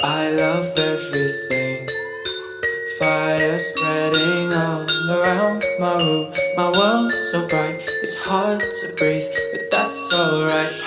I love everything. Fire spreading all around my room. My world's so bright, it's hard to breathe, but that's alright.